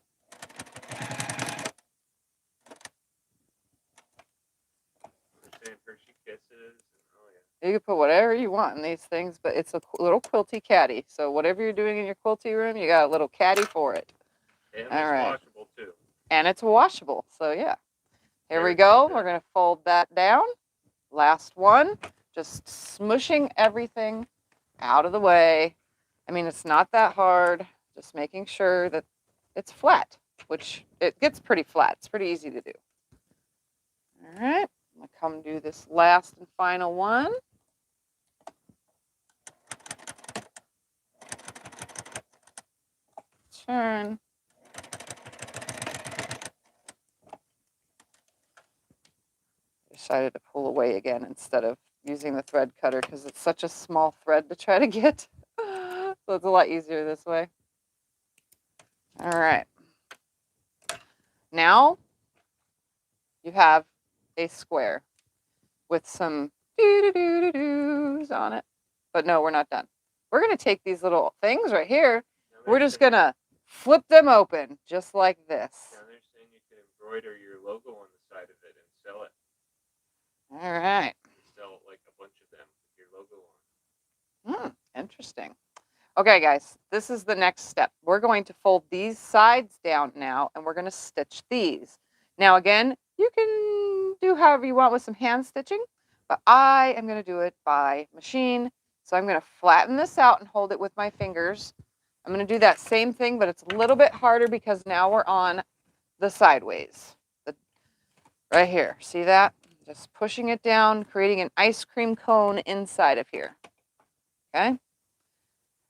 saying Hershey Kisses. And, oh yeah. You can put whatever you want in these things, but it's a little Quilty Caddy. So whatever you're doing in your quilty room, you got a little caddy for it. And All it's right. washable too. And it's washable. So yeah. Here we Very go. good. We're going to fold that down. Last one. Just smushing everything out of the way. I mean, it's not that hard. Just making sure that it's flat, which it gets pretty flat. It's pretty easy to do. All right, I'm gonna come do this last and final one. Turn. Decided to pull away again instead of using the thread cutter because it's such a small thread to try to get. So it's a lot easier this way. All right. Now you have a square with some doo-doo-doo-doo-doos on it. But no, we're not done. We're going to take these little things right here. We're just going to flip them open just like this. Now they're saying you can embroider your logo on the side of it and sell it. All right. Sell like a bunch of them with your logo on. Interesting. Okay, guys, this is the next step. We're going to fold these sides down now, and we're going to stitch these. Now, again, you can do however you want with some hand stitching, but I am going to do it by machine. So I'm going to flatten this out and hold it with my fingers. I'm going to do that same thing, but it's a little bit harder because now we're on the sideways. Right here. See that? Just pushing it down, creating an ice cream cone inside of here. Okay?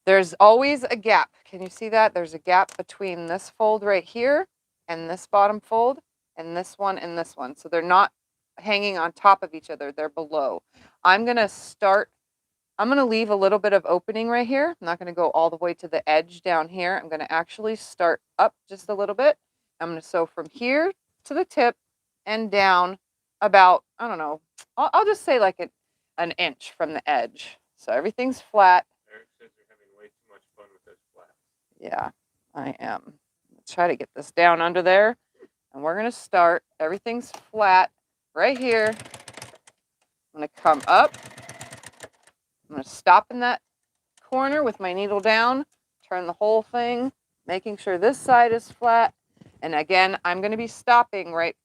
There's always a gap. Can you see that? There's a gap between this fold right here and this bottom fold and this one and this one. So they're not hanging on top of each other. They're below. I'm going to leave a little bit of opening right here. I'm not going to go all the way to the edge down here. I'm going to actually start up just a little bit. I'm going to sew from here to the tip and down about, I don't know, I'll just say like an inch from the edge. So everything's flat. Eric says you're having way too much fun with those flaps. Yeah, I am. Let's try to get this down under there. And we're going to start. Everything's flat right here. I'm going to come up. I'm going to stop in that corner with my needle down, turn the whole thing, making sure this side is flat. And again, I'm going to be stopping right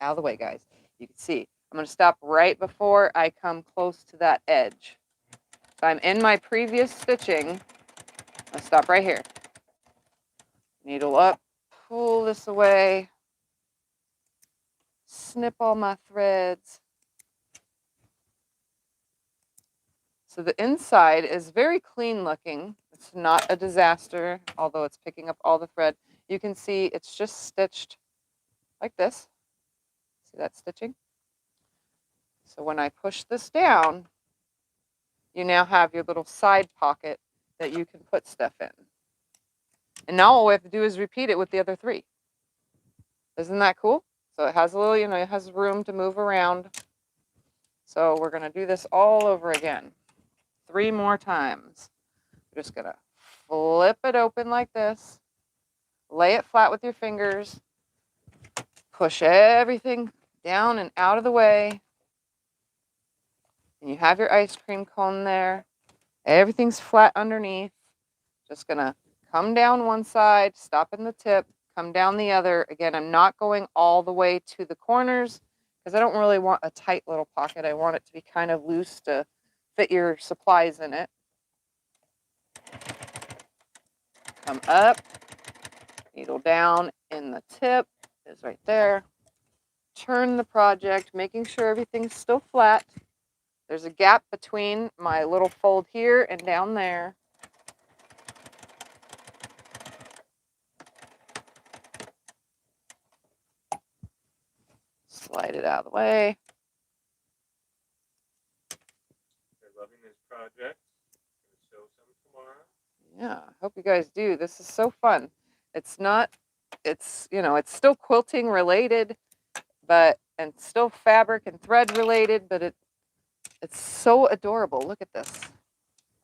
out of the way, guys. You can see I'm going to stop right before I come close to that edge. So I'm in my previous stitching. I'll stop right here. Needle up, pull this away, snip all my threads. So the inside is very clean looking. It's not a disaster, although it's picking up all the thread. You can see it's just stitched like this. See that stitching? So when I push this down, you now have your little side pocket that you can put stuff in. And now all we have to do is repeat it with the other three. Isn't that cool? So it has a little, it has room to move around. So we're going to do this all over again. 3 more times. You're just going to flip it open like this. Lay it flat with your fingers. Push everything down and out of the way. And you have your ice cream cone there. Everything's flat underneath. Just going to come down one side, stop in the tip, come down the other. Again, I'm not going all the way to the corners because I don't really want a tight little pocket. I want it to be kind of loose to fit your supplies in it. Come up, needle down in the tip is right there. Turn the project, making sure everything's still flat. There's a gap between my little fold here and down there. Slide it out of the way. They're loving this project. I'm going to sew some tomorrow. Yeah, I hope you guys do. This is so fun. It's still quilting related, and still fabric and thread related, but it's so adorable. Look at this.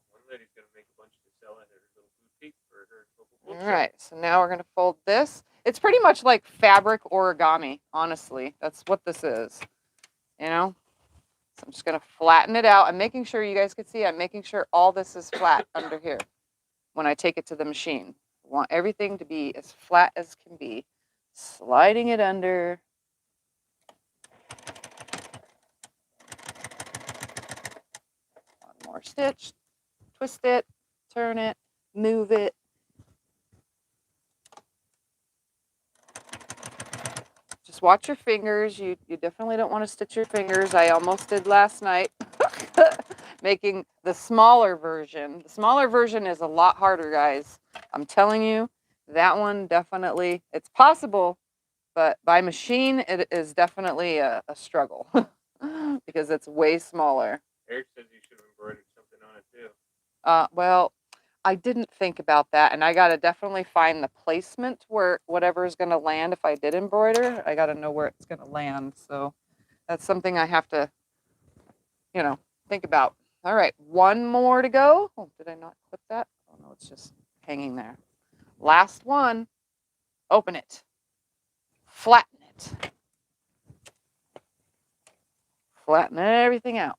One lady's going to make a bunch to sell at her little boutique for her local quilt shop. All right, so now we're going to fold this. It's pretty much like fabric origami, honestly. That's what this is, So I'm just going to flatten it out. I'm making sure you guys can see. I'm making sure all this is flat under here when I take it to the machine. I want everything to be as flat as can be. Sliding it under. One more stitch. Twist it, turn it, move it. watch your fingers. You definitely don't want to stitch your fingers. I almost did last night, making the smaller version. The smaller version is a lot harder, guys. I'm telling you, that one definitely, it's possible, but by machine, it is definitely a struggle because it's way smaller. Eric says you should have embroidered something on it too. Well, I didn't think about that, and I got to definitely find the placement where whatever is going to land. If I did embroider, I got to know where it's going to land. So that's something I have to, think about. All right, one more to go. Oh, did I not clip that? Oh, no, it's just hanging there. Last one. Open it. Flatten it. Flatten everything out.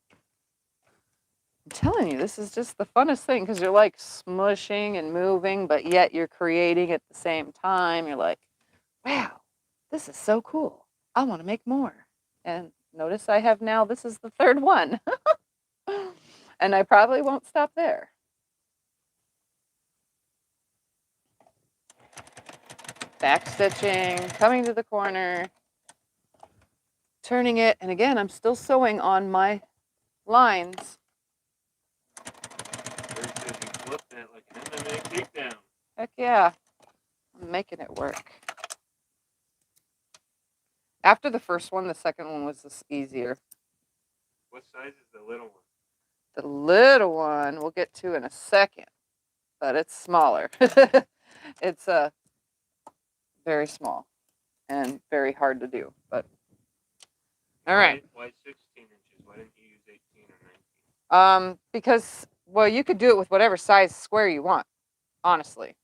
I'm telling you, this is just the funnest thing because you're like smushing and moving, but yet you're creating at the same time. You're like, wow, this is so cool. I want to make more. And notice I have now, this is the third one. And I probably won't stop there. Back stitching, coming to the corner, turning it. And again, I'm still sewing on my lines. Eric says you flipped that like an MMA takedown. Heck yeah, I'm making it work. After the first one, the second one was just easier. What size is the little one? The little one we'll get to in a second, but it's smaller. It's very small and very hard to do, but all right. Why 16 inches? Why didn't you use 18 or 19? Because, well, you could do it with whatever size square you want, honestly.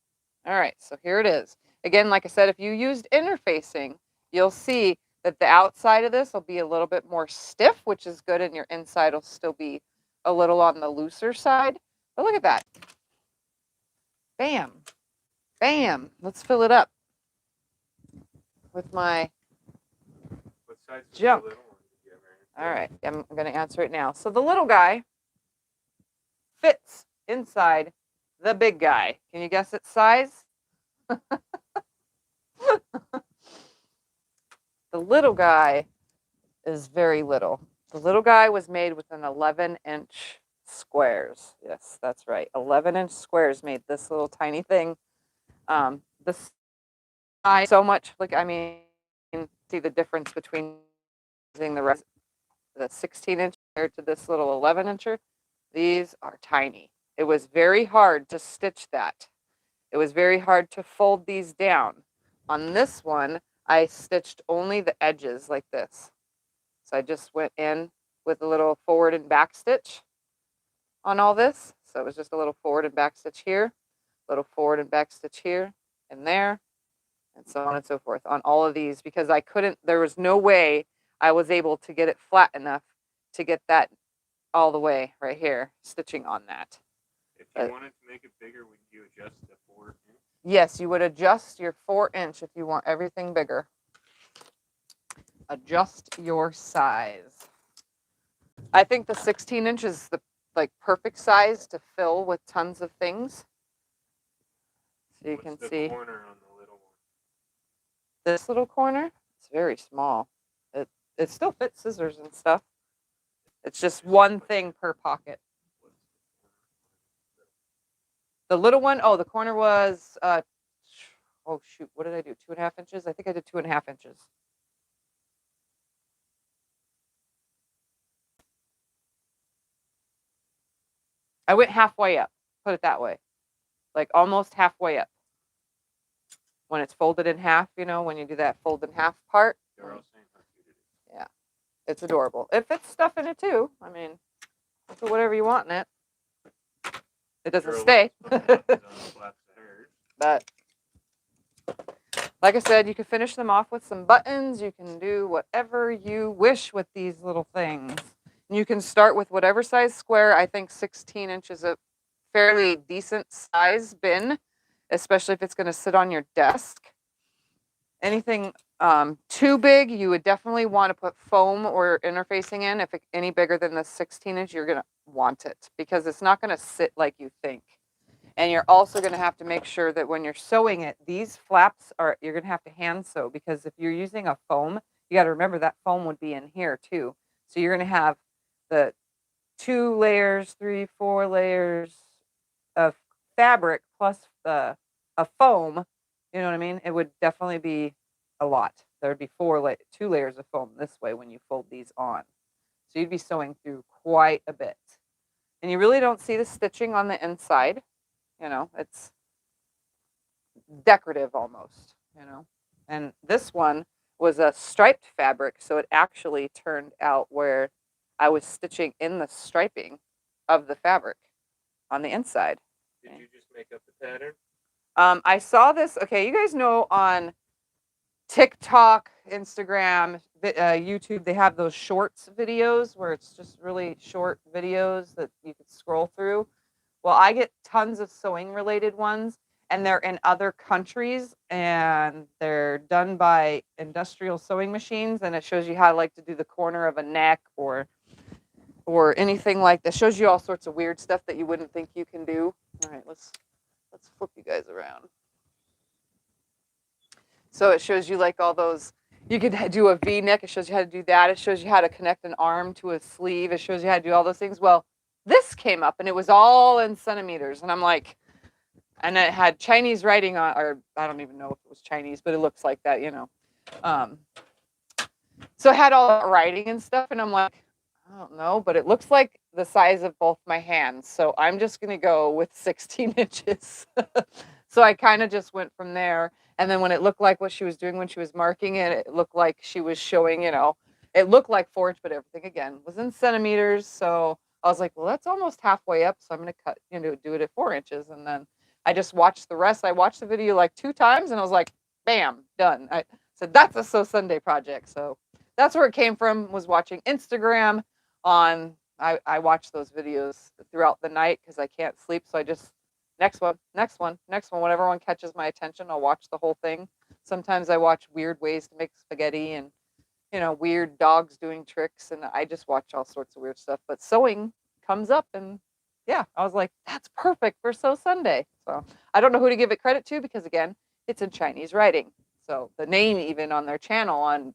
All right, so here it is. Again, like I said, if you used interfacing, you'll see that the outside of this will be a little bit more stiff, which is good, and your inside will still be a little on the looser side. But look at that. Bam. Bam. Let's fill it up with my What size is junk. the little one? Did you ever All right, I'm going to answer it now. So the little guy fits inside the big guy. Can you guess its size? The little guy is very little. The little guy was made with an 11-inch squares. Yes, that's right. 11-inch squares made this little tiny thing. This size so much. Like, I mean, see the difference between using the 16-inch compared to this little 11-incher. These are tiny. It was very hard to stitch that. It was very hard to fold these down. On this one, I stitched only the edges like this. So I just went in with a little forward and back stitch on all this. So it was just a little forward and back stitch here, little forward and back stitch here and there, and so on and so forth on all of these, because I couldn't, there was no way I was able to get it flat enough to get that all the way right here, stitching on that. If you wanted to make it bigger, would you adjust the 4 inch? Yes, you would adjust your 4-inch if you want everything bigger. Adjust your size. I think the 16-inch is the perfect size to fill with tons of things. So you can see. What's the corner on the little one? This little corner, it's very small. It still fits scissors and stuff. It's just one thing per pocket. The little one, oh, the corner was, oh shoot, what did I do? 2.5 inches? I think I did 2.5 inches. I went halfway up, put it that way. Like almost halfway up. When it's folded in half, when you do that fold in half part. Yeah, it's adorable. It fits stuff in it too. I mean, put whatever you want in it. It doesn't stay. But like I said, you can finish them off with some buttons. You can do whatever you wish with these little things. And you can start with whatever size square. I think 16 inches is a fairly decent size bin, especially if it's going to sit on your desk. Anything too big, you would definitely want to put foam or interfacing in. If it's any bigger than the 16-inch, you're going to want it because it's not going to sit like you think. And you're also going to have to make sure that when you're sewing it, these flaps you're going to have to hand sew, because if you're using a foam, you got to remember that foam would be in here too. So you're going to have the 2 layers, 3, 4 layers of fabric plus a foam. You know what I mean? It would definitely be a lot. There would be 2 layers of foam this way when you fold these on. So you'd be sewing through quite a bit. And you really don't see the stitching on the inside. You know, it's decorative almost, you know. And this one was a striped fabric, so it actually turned out where I was stitching in the striping of the fabric on the inside. Did you just make up the pattern? I saw this. Okay, you guys know on TikTok, Instagram, YouTube, they have those shorts videos where it's just really short videos that you could scroll through. Well, I get tons of sewing related ones, and they're in other countries, and they're done by industrial sewing machines, and it shows you how to do the corner of a neck or anything like that. It shows you all sorts of weird stuff that you wouldn't think you can do. All right, let's flip you guys around. So it shows you all those. You could do a V-neck. It shows you how to do that. It shows you how to connect an arm to a sleeve. It shows you how to do all those things. Well, this came up and it was all in centimeters. And I'm like, and it had Chinese writing on, or I don't even know if it was Chinese, but it looks like that, you know. So it had all that writing and stuff. And I'm like, I don't know, but it looks like the size of both my hands. So I'm just going to go with 16 inches. So I kind of just went from there. And then when it looked like what she was doing when she was marking it, it looked like she was showing, it looked like 4 inch, but everything again was in centimeters. So I was like, well, that's almost halfway up. So I'm going to cut, do it at 4 inches. And then I just watched the rest. I watched the video like 2 times and I was like, bam, done. I said, that's a Sew Sunday project. So that's where it came from, was watching Instagram on, I watch those videos throughout the night because I can't sleep. So I just, next one. Whenever one catches my attention, I'll watch the whole thing. Sometimes I watch weird ways to make spaghetti and, weird dogs doing tricks. And I just watch all sorts of weird stuff. But sewing comes up and yeah, I was like, that's perfect for Sew Sunday. So I don't know who to give it credit to because again, it's in Chinese writing. So the name even on their channel on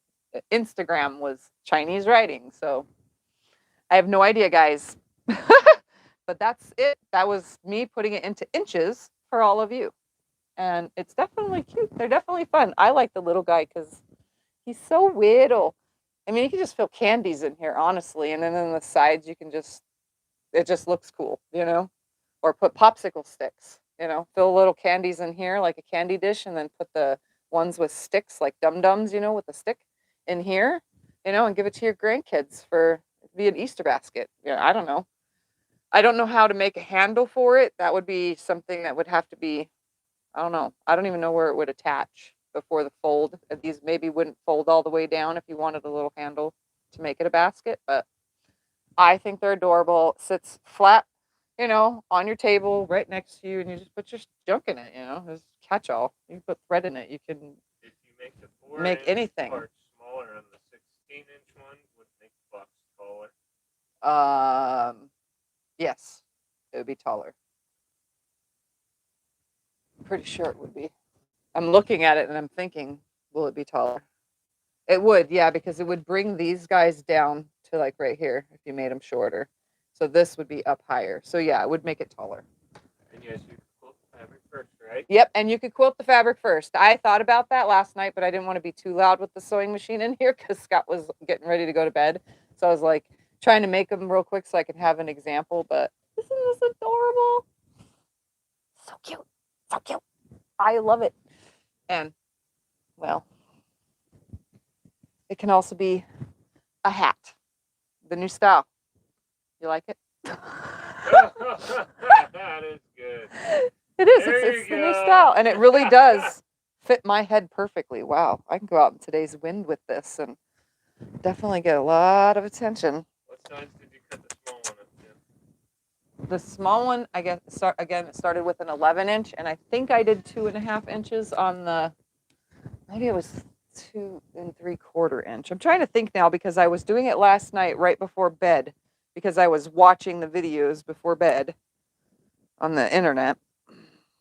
Instagram was Chinese writing. So I have no idea, guys. But that's it. That was me putting it into inches for all of you. And it's definitely cute. They're definitely fun. I like the little guy because he's so little. I mean, you can just fill candies in here, honestly. And then on the sides, you can it just looks cool, or put popsicle sticks, fill little candies in here like a candy dish and then put the ones with sticks like dum-dums, with a stick in here, and give it to your grandkids for be an Easter basket. Yeah, I don't know. I don't know how to make a handle for it. That would be something that would have to be, I don't know. I don't even know where it would attach before the fold. These maybe wouldn't fold all the way down if you wanted a little handle to make it a basket, but I think they're adorable. It sits flat, on your table right next to you, and you just put your junk in it, There's catch-all. You can put thread in it. You can If you make the make 4-inch anything. part smaller on the 16-inch one, would make the box taller. Yes, it would be taller. I'm pretty sure it would be. I'm looking at it and I'm thinking, will it be taller? It would, yeah, because it would bring these guys down to like right here if you made them shorter. So this would be up higher. So yeah, it would make it taller. And yes, you quilt the fabric first, right? Yep, and you could quilt the fabric first. I thought about that last night, but I didn't want to be too loud with the sewing machine in here because Scott was getting ready to go to bed. So I was like trying to make them real quick so I could have an example, but isn't this adorable? So cute. So cute. I love it. And, well, it can also be a hat. The new style. You like it? That is good. It is. There It's you the new go. style. And it really does fit my head perfectly. Wow. I can go out in today's wind with this and definitely get a lot of attention. What size did you cut the small one up to? The small one, I guess, it started with an 11-inch, and I think I did 2.5 inches on the, maybe it was 2 3/4 inch. I'm trying to think now because I was doing it last night right before bed because I was watching the videos before bed on the internet,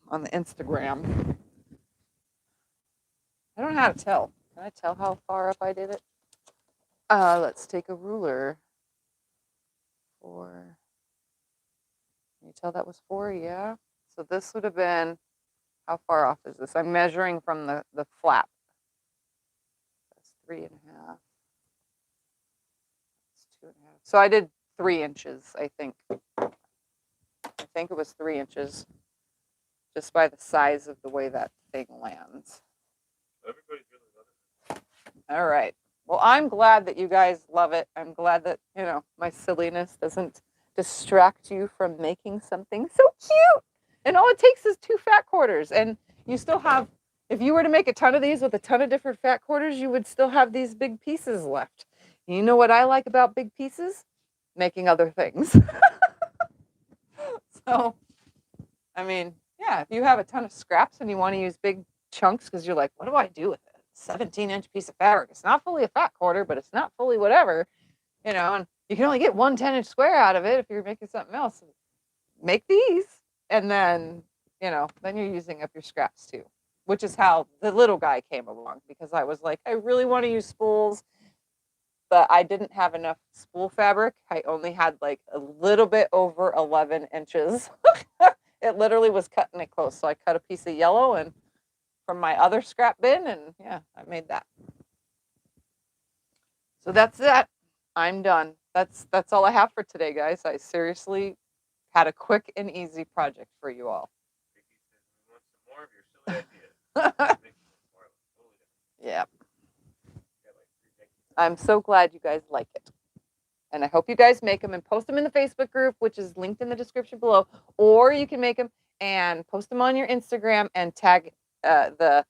on the Instagram. I don't know how to tell. Can I tell how far up I did it? Let's take a ruler. 4. Can you tell that was 4? Yeah. So this would have been, how far off is this? I'm measuring from the flap. That's 3.5. That's 2.5. So I did 3 inches, I think. I think it was 3 inches, just by the size of the way that thing lands. Everybody's really loving it. All right. Well, I'm glad that you guys love it. I'm glad that, you know, my silliness doesn't distract you from making something so cute. And all it takes is 2 fat quarters. And you still have, if you were to make a ton of these with a ton of different fat quarters, you would still have these big pieces left. You know what I like about big pieces? Making other things. So, I mean, yeah, if you have a ton of scraps and you want to use big chunks because you're like, what do I do with it? 17-inch piece of fabric. It's not fully a fat quarter, but it's not fully whatever, you know, and you can only get 1 10-inch square out of it if you're making something else. Make these, and then, you know, then you're using up your scraps too, which is how the little guy came along, because I was like, I really want to use spools, but I didn't have enough spool fabric. I only had like a little bit over 11 inches. It literally was cutting it close. So I cut a piece of yellow and from my other scrap bin, and yeah, I made that. So that's it. I'm done. That's all I have for today, guys. I seriously had a quick and easy project for you all. Vicky says we want some more of your silly ideas. Yeah. I'm so glad you guys like it. And I hope you guys make them and post them in the Facebook group, which is linked in the description below. Or you can make them and post them on your Instagram and tag the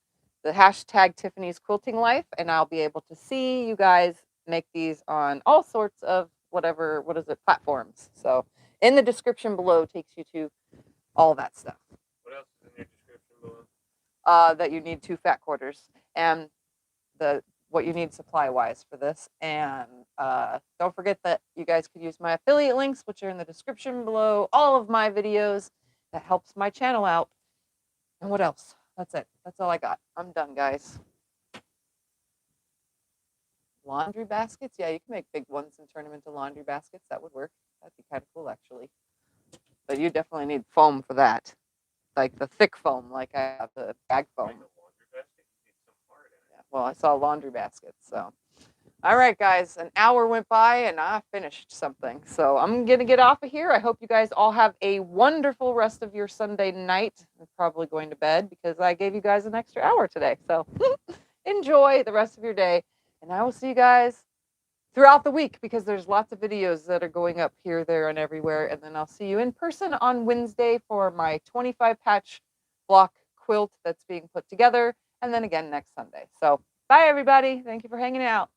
hashtag Tiffany's Quilting Life, and I'll be able to see you guys make these on all sorts of whatever, platforms. So in the description below takes you to all that stuff. What else is in your description below? That you need 2 fat quarters and what you need supply-wise for this. And don't forget that you guys could use my affiliate links, which are in the description below all of my videos. That helps my channel out. And what else? That's it. That's all I got. I'm done, guys. Laundry baskets? Yeah, you can make big ones and turn them into laundry baskets. That would work. That'd be kind of cool, actually. But you definitely need foam for that. Like the thick foam, like I have the bag foam. Yeah, well, I saw laundry baskets, so. All right, guys, an hour went by and I finished something. So I'm going to get off of here. I hope you guys all have a wonderful rest of your Sunday night. I'm probably going to bed because I gave you guys an extra hour today. So enjoy the rest of your day. And I will see you guys throughout the week because there's lots of videos that are going up here, there, and everywhere. And then I'll see you in person on Wednesday for my 25 patch block quilt that's being put together. And then again next Sunday. So bye, everybody. Thank you for hanging out.